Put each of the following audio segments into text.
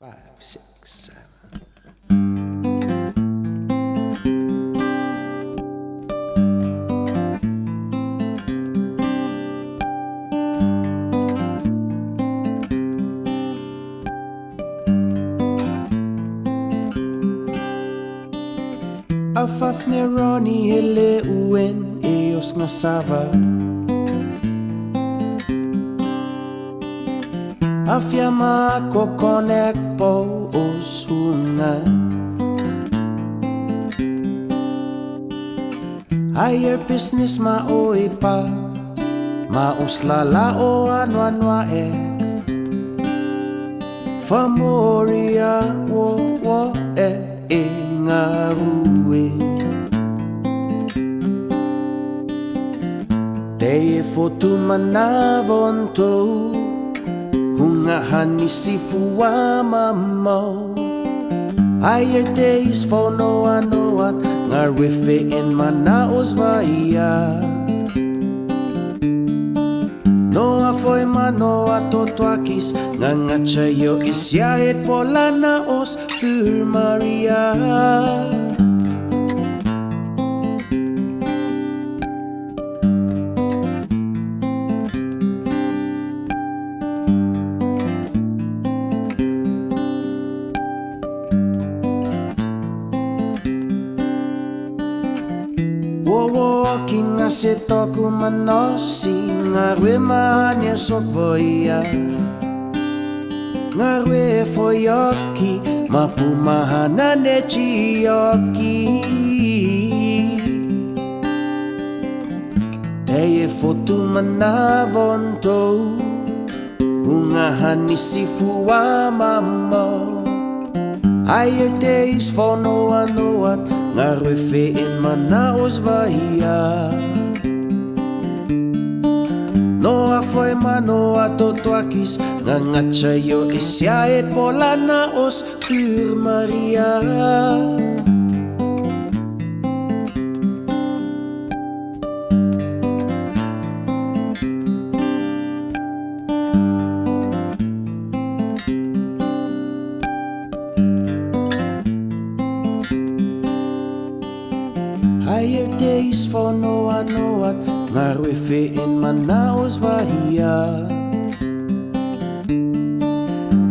5, 6, 7. Af Ne Rani hele uen eos ngasava. Afia ko connect po osunga. Higher business pa uslala o anwa Famoria wo ngarue. Te fotu manavonto Hunga hanisi fuwa mamo. Higher days for no one ngarife in manaos vaya. Noa foi manoa totoakis ngangachayo isyaet polana os für Maria. Walking asetoku manosi ngarwe manya sokvoia. Ngarwe foyoki mapumahana nechioki. Teye fotu manavonto hungahanisi fuwa mamo. Higher days for no one ngarife in manaos vaya. Noa foi manoa totoakis ngangachayo isyaet polana os für Maria. Higher days for no one ngarife in manaos vaya.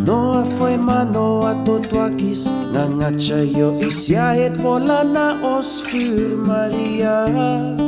Noa foi manoa totoakis ngangachayo isyaet polana os für Maria.